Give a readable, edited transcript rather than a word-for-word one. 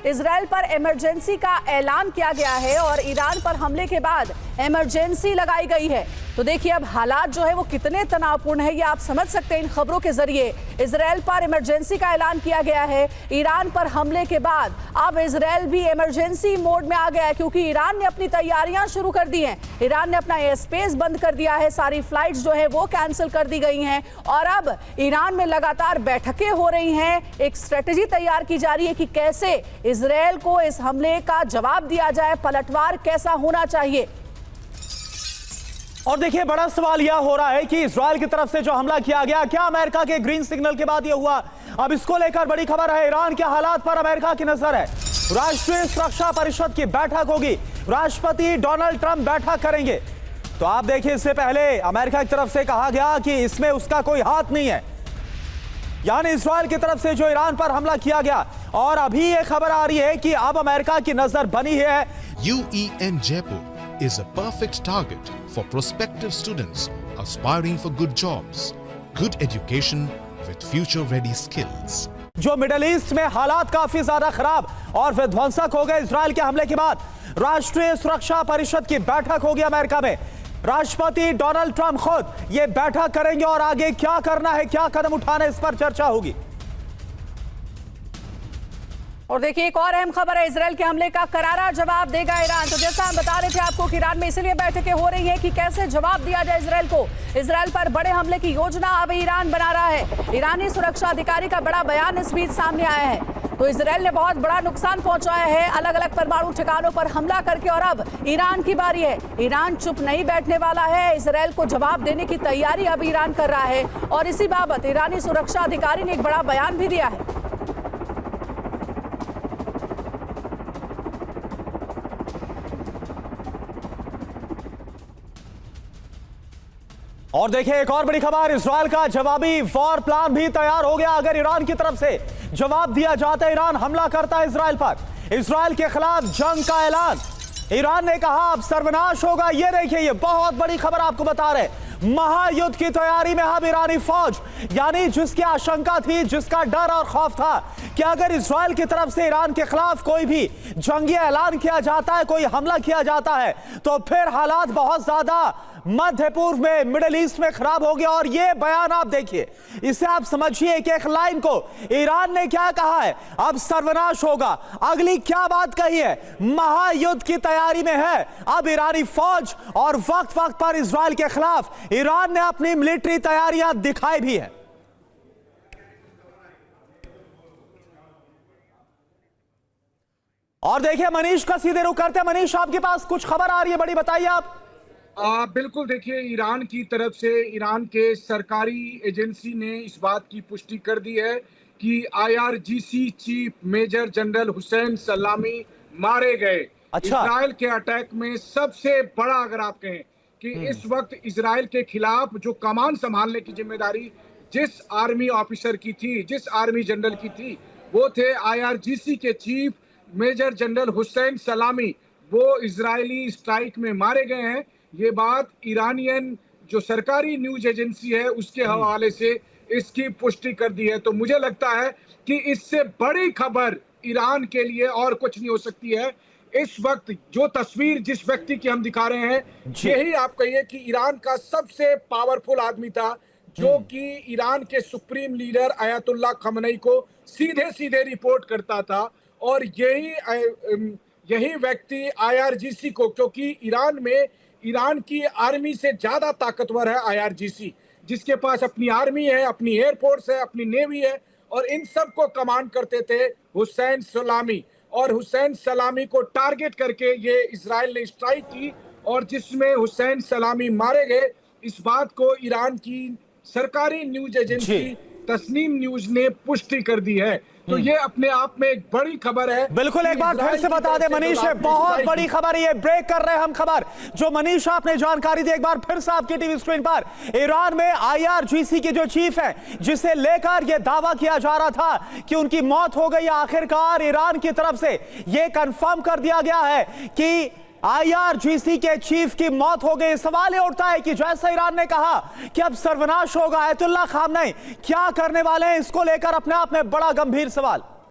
Israel पर emergency का ऐलान किया गया है और ईरान पर हमले के बाद इमरजेंसी लगाई गई है। तो देखिए अब हालात जो है वो कितने तनावपूर्ण है ये आप समझ सकते हैं इन खबरों के जरिए। इजराइल पर इमरजेंसी का ऐलान किया गया है। ईरान पर हमले के बाद अब इजराइल भी इमरजेंसी मोड में आ गया है क्योंकि ईरान ने अपनी तैयारियां शुरू कर दी हैं। ईरान ने अपना एयर स्पेस बंद कर दिया है, सारी फ्लाइट्स जो है वो कैंसिल कर दी गई हैं और अब ईरान में लगातार बैठकें हो रही हैं। एक स्ट्रेटेजी तैयार की जा रही है कि कैसे इजराइल को इस हमले का जवाब दिया जाए, पलटवार कैसा होना चाहिए। और देखिए बड़ा सवाल यह हो रहा है कि इजराइल की तरफ से जो हमला किया गया, क्या अमेरिका के ग्रीन सिग्नल के बाद यह हुआ? अब इसको लेकर बड़ी खबर है। ईरान के हालात पर अमेरिका की नजर है। राष्ट्रीय सुरक्षा परिषद की बैठक होगी, राष्ट्रपति डोनाल्ड ट्रंप बैठक करेंगे। तो आप देखिए इससे पहले अमेरिका की तरफ से कहा गया कि इसमें उसका कोई हाथ नहीं है, यानी इजराइल की तरफ से जो ईरान पर हमला किया गया। और अभी यह खबर आ रही है कि अब अमेरिका की नजर बनी है। UEN Jaipur is a perfect target for prospective students aspiring for good jobs, good education with future-ready skills. जो मिडिल ईस्ट में हालात काफी ज्यादा खराब और विध्वंसक हो गए इजराइल के हमले के बाद, राष्ट्रीय सुरक्षा परिषद की बैठक होगी अमेरिका में। राष्ट्रपति डोनाल्ड ट्रंप खुद ये बैठक करेंगे और आगे क्या करना है, क्या कदम उठाना है, इस पर चर्चा होगी। और देखिए एक और अहम खबर है, इजराइल के हमले का करारा जवाब देगा ईरान। तो जैसा हम बता रहे थे आपको कि ईरान में इसलिए बैठकें हो रही हैं कि कैसे जवाब दिया जाए इजराइल को। इजराइल पर बड़े हमले की योजना अब ईरान बना रहा है। ईरानी सुरक्षा अधिकारी का बड़ा बयान इस बीच सामने आया है। तो इजराइल ने बहुत बड़ा नुकसान पहुंचाया है अलग अलग परमाणु ठिकानों पर हमला करके, और अब ईरान की बारी है। ईरान चुप नहीं बैठने वाला है, इजराइल को जवाब देने की तैयारी अब ईरान कर रहा है। और इसी बाबत ईरानी सुरक्षा अधिकारी ने एक बड़ा बयान भी दिया है। और देखिए एक और बड़ी खबर, इजराइल का जवाबी वॉर प्लान भी तैयार हो गया। अगर ईरान की तरफ से जवाब दिया जाता है, ईरान हमला करता है इजराइल पर, इजराइल के खिलाफ जंग का ऐलान ईरान ने कहा अब सर्वनाश होगा। ये देखिए ये बहुत बड़ी खबर आपको बता रहे, महायुद्ध की तैयारी में अब ईरानी फौज, यानी जिसकी आशंका थी, जिसका डर और खौफ था कि अगर इजराइल की तरफ से ईरान के खिलाफ कोई भी जंगी ऐलान किया जाता है, कोई हमला किया जाता है, तो फिर हालात बहुत ज्यादा मध्य पूर्व में, मिडिल ईस्ट में खराब हो गया। और ये बयान आप देखिए, इसे आप समझिए एक एक लाइन को। ईरान ने क्या कहा है, अब सर्वनाश होगा। अगली क्या बात कही है, महायुद्ध की तैयारी में है अब ईरानी फौज, और वक्त वक्त पर इजराइल के खिलाफ ईरान ने अपनी मिलिट्री तैयारियां दिखाई भी है। और देखिए मनीष का सीधे रुख करते हैं। मनीष, आपके पास कुछ खबर आ रही है बड़ी, बताइए आप। बिल्कुल, देखिए ईरान की तरफ से ईरान के सरकारी एजेंसी ने इस बात की पुष्टि कर दी है कि IRGC chief major general Hossein Salami मारे गए। अच्छा। इजराइल के अटैक में सबसे बड़ा, अगर आप कहें कि इस वक्त इजराइल के खिलाफ जो कमान संभालने की जिम्मेदारी जिस आर्मी ऑफिसर की थी, जिस आर्मी जनरल की थी, वो थे IRGC के चीफ मेजर जनरल हुसैन सलामी। वो इजरायली स्ट्राइक में मारे गए हैं। ये बात ईरानियन जो सरकारी न्यूज एजेंसी है उसके हवाले से इसकी पुष्टि कर दी है। तो मुझे लगता है कि इससे बड़ी खबर ईरान के लिए और कुछ नहीं हो सकती है। इस वक्त जो तस्वीर जिस व्यक्ति की हम दिखा रहे हैं, यही आप कहिए कि ईरान का सबसे पावरफुल आदमी था, जो कि ईरान के सुप्रीम लीडर अयातुल्लाह खमेनी को सीधे सीधे रिपोर्ट करता था। और यही व्यक्ति IRGC को, क्योंकि ईरान में ईरान की आर्मी से ज्यादा ताकतवर है IRGC, जिसके पास अपनी आर्मी है, अपनी एयरफोर्स है, अपनी नेवी है, और इन सब को कमांड करते थे हुसैन सलामी। और हुसैन सलामी को टारगेट करके ये इजराइल ने स्ट्राइक की, और जिसमें हुसैन सलामी मारे गए। इस बात को ईरान की सरकारी न्यूज एजेंसी तस्नीम न्यूज ने पुष्टि कर दी है। तो ये अपने आप में एक बड़ी खबर है। बिल्कुल, एक बार फिर से बता दें मनीष, बहुत बड़ी खबर है ये, ब्रेक कर रहे हैं हम खबर। जो मनीष आपने जानकारी दी, एक बार फिर से आपकी टीवी स्क्रीन पर, ईरान में IRGC के जो चीफ है, जिसे लेकर यह दावा किया जा रहा था कि उनकी मौत हो गई, आखिरकार ईरान की तरफ से यह कंफर्म कर दिया गया है कि IRGC के चीफ की मौत हो गई। सवाल ये उठता है कि जैसा ईरान ने कहा कि अब सर्वनाश होगा, अयतुल्लाह खामनेई क्या करने वाले हैं, इसको लेकर अपने आप में बड़ा गंभीर सवाल।